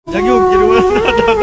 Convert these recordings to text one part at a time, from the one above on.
Yang yung ginawa natin.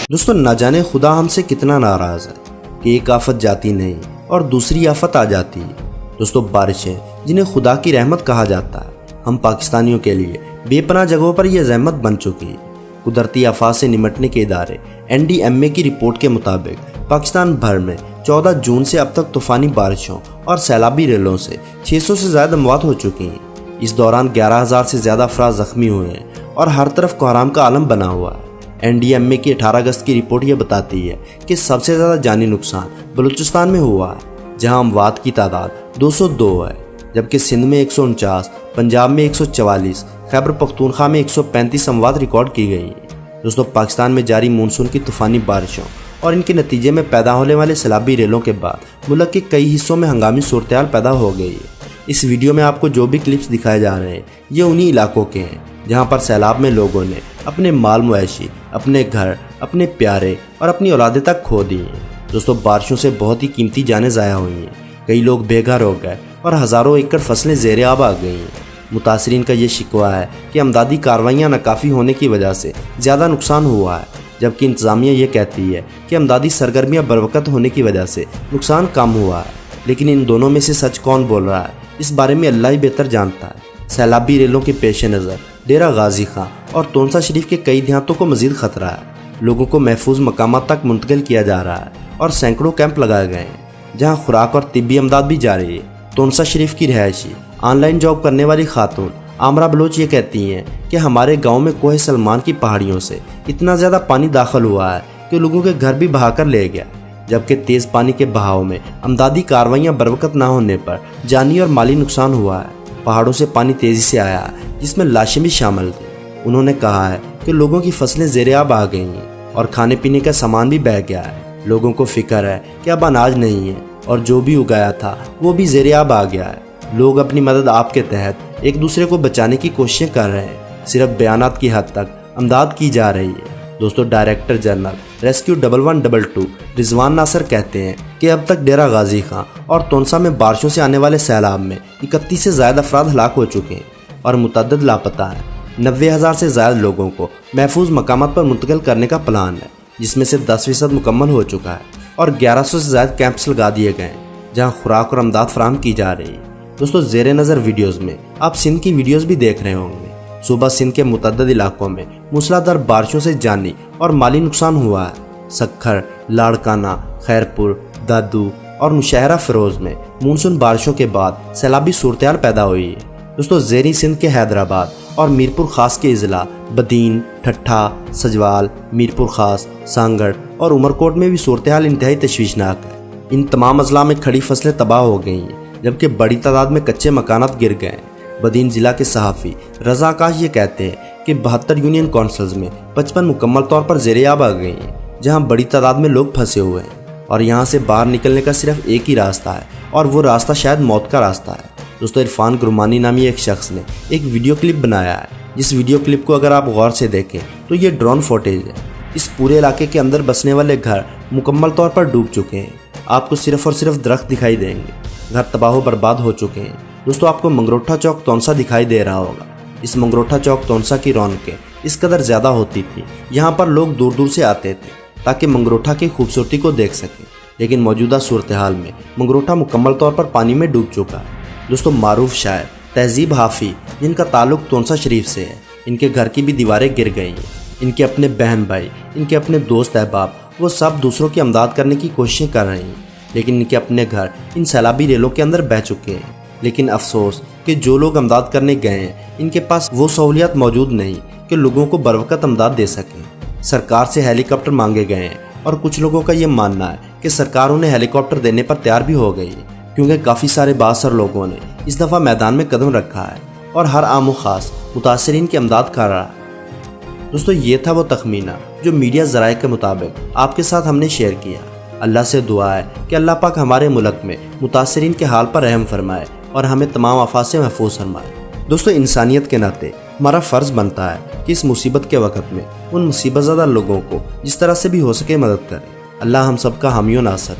दोस्तों न जाने खुदा हमसे कितना नाराज है कि एक आफत जाती नहीं और दूसरी आफत आ जाती है। दोस्तों बारिशें जिन्हें खुदा की रहमत कहा जाता है, हम पाकिस्तानियों के लिए बेपनाह जगहों पर यह रहमत बन चुकी है। कुदरती आफत से निपटने के इदारे NDMA की रिपोर्ट के मुताबिक पाकिस्तान भर में 14 जून से अब तक तूफानी बारिशों और सैलाबी रेलों से 600 से ज़्यादा मौत हो चुकी हैं। इस दौरान 11,000 से ज़्यादा अफराद जख्मी हुए हैं और हर तरफ कोहराम का आलम बना हुआ है। NDMA की 18 अगस्त की रिपोर्ट ये बताती है कि सबसे ज़्यादा जानी नुकसान बलूचिस्तान में हुआ है, जहां अमवात की तादाद 202 है, जबकि सिंध में 149, पंजाब में 144, खैबर पख्तूनख्वा में 135 अमवात रिकॉर्ड की गई है। दोस्तों पाकिस्तान में जारी मानसून की तूफ़ानी बारिशों और इनके नतीजे में पैदा होने वाले सैलाबी रेलों के बाद मुल्क के कई हिस्सों में हंगामी सूरत-ए-हाल पैदा हो गई है। इस वीडियो में आपको जो भी क्लिप्स दिखाए जा रहे हैं ये उन्हीं इलाकों के हैं जहां पर सैलाब में लोगों ने अपने माल मवेशी, अपने घर, अपने प्यारे और अपनी औलादें तक खो दी हैं। दोस्तों बारिशों से बहुत ही कीमती जानें ज़ाया हुई हैं, कई लोग बेघर हो गए और हज़ारों एकड़ फसलें ज़ेरे आब आ गई हैं। मुतासरीन का ये शिकवा है कि अमदादी कार्रवाइयाँ नाकाफ़ी होने की वजह से ज़्यादा नुकसान हुआ है, जबकि इंतज़ामिया ये कहती है कि अमदादी सरगर्मियाँ बरवकत होने की वजह से नुकसान कम हुआ है। लेकिन इन दोनों में से सच कौन बोल रहा है, इस बारे में अल्लाह ही बेहतर जानता है। सैलाबी रेलों के पेश नज़र डेरा गाजी खां और तोनसा शरीफ के कई देहातों को मज़ीद ख़तरा है। लोगों को महफूज मकामात तक मुंतकिल किया जा रहा है और सैकड़ों कैंप लगाए गए हैं जहां खुराक और तिब्बी इमदाद भी जारी है। तोनसा शरीफ की रहायशी ऑनलाइन जॉब करने वाली खातून आमरा बलोच ये कहती हैं कि हमारे गांव में कोहे सलमान की पहाड़ियों से इतना ज़्यादा पानी दाखिल हुआ है कि लोगों के घर भी बहा कर ले गया, जबकि तेज़ पानी के बहाव में अमदादी कार्रवाइयाँ बरवकत ना होने पर जानी और माली नुकसान हुआ है। पहाड़ों से पानी तेज़ी से आया है जिसमें लाशें भी शामिल थी। उन्होंने कहा है कि लोगों की फसलें ज़ेरे आब आ गई हैं और खाने पीने का सामान भी बह गया है। लोगों को फिक्र है कि अब अनाज नहीं है और जो भी उगाया था वो भी ज़ेरे आब आ गया है। लोग अपनी मदद आप के तहत एक दूसरे को बचाने की कोशिशें कर रहे हैं, सिर्फ बयानात की हद तक अमदाद की जा रही है। दोस्तों डायरेक्टर जनरल रेस्क्यू 1122 रिजवान नासर कहते हैं कि अब तक डेरा गाजी खां और तोनसा में बारिशों से आने वाले सैलाब में 31 से ज़्यादा अफराद हलाक हो चुके हैं और मुतअद्दिद लापता हैं। 90,000 से ज़्यादा लोगों को महफूज मकामात पर मुंतकिल करने का प्लान है, जिसमें से 10% मुकम्मल हो चुका है और 1100 से ज़्यादा कैंप्स लगा दिए गए हैं जहाँ खुराक और अमदाद फराहम की जा रही है। दोस्तों ज़ेरे नज़र वीडियोज़ में आप सिंध की वीडियोज़ भी देख रहे होंगे। सुबह सिंध के मुतअद्दिद इलाकों में मूसलाधार बारिशों से जानी और माली नुकसान हुआ है। सक्खर, लाड़काना, खैरपुर, दादू और मुशहरा फिरोज में मानसून बारिशों के बाद सैलाबी सूरत-ए-हाल पैदा हुई है। दोस्तों ज़ेरी सिंध के हैदराबाद और मीरपुर खास के अजला बदीन, ठट्ठा, सजवाल, मीरपुर खास, सांगड़ और उमरकोट में भी सूरत-ए-हाल इंतहाई तशवीशनाक है। इन तमाम अजला में खड़ी फसलें तबाह हो गई हैं, जबकि बड़ी तादाद में कच्चे मकानात गिर गए हैं। बदीन जिला के सहाफ़ी रज़ा आकाश ये कहते हैं कि 72 यूनियन काउंसिल्स में 55 मुकम्मल तौर पर ज़ेरे आब आ गई हैं, जहां बड़ी तादाद में लोग फंसे हुए हैं और यहां से बाहर निकलने का सिर्फ एक ही रास्ता है और वो रास्ता शायद मौत का रास्ता है। दोस्तों इरफान गुरमानी नामी एक शख्स ने एक वीडियो क्लिप बनाया है, जिस वीडियो क्लिप को अगर आप गौर से देखें तो ये ड्रोन फुटेज है। इस पूरे इलाके के अंदर बसने वाले घर मुकम्मल तौर पर डूब चुके हैं। आपको सिर्फ और सिर्फ दरख्त दिखाई देंगे, घर तबाह बर्बाद हो चुके हैं। दोस्तों आपको मंगरोठा चौक तोनसा दिखाई दे रहा होगा। इस मंगरोठा चौक तोनसा की रौनकें इस कदर ज़्यादा होती थी, यहाँ पर लोग दूर दूर से आते थे ताकि मंगरोठा की खूबसूरती को देख सकें, लेकिन मौजूदा सूरत-ए-हाल में मंगरोठा मुकम्मल तौर पर पानी में डूब चुका है। दोस्तों मारूफ शायर तहजीब हाफी, जिनका ताल्लुक तोनसा शरीफ से है, इनके घर की भी दीवारें गिर गई हैं। इनके अपने बहन भाई, इनके अपने दोस्त अहबाब, वो सब दूसरों की अमदाद करने की कोशिशें कर रहे हैं, लेकिन इनके अपने घर इन सैलाबी रेलों के अंदर बह चुके हैं। लेकिन अफसोस कि जो लोग अमदाद करने गए हैं इनके पास वो सहूलियत मौजूद नहीं कि लोगों को बरवकत अमदाद दे सकें। सरकार से हेलीकॉप्टर मांगे गए हैं और कुछ लोगों का ये मानना है कि सरकार उन्हें हेलीकॉप्टर देने पर तैयार भी हो गई है, क्योंकि काफ़ी सारे बासर लोगों ने इस दफ़ा मैदान में कदम रखा है और हर आम व खास मुतासरीन की अमदाद कर रहा है। दोस्तों ये था वो तखमीना जो मीडिया ज़राए के मुताबिक आपके साथ हमने शेयर किया। अल्लाह से दुआ है कि अल्लाह पाक हमारे मुल्क में मुतासरीन के हाल पर रहम फरमाए और हमें तमाम आफात से महफूज फरमाए। दोस्तों इंसानियत के नाते हमारा फ़र्ज़ बनता है कि इस मुसीबत के वक़्त में उन मुसीबत ज़दा लोगों को जिस तरह से भी हो सके मदद करें। अल्लाह हम सबका हामी व नासर।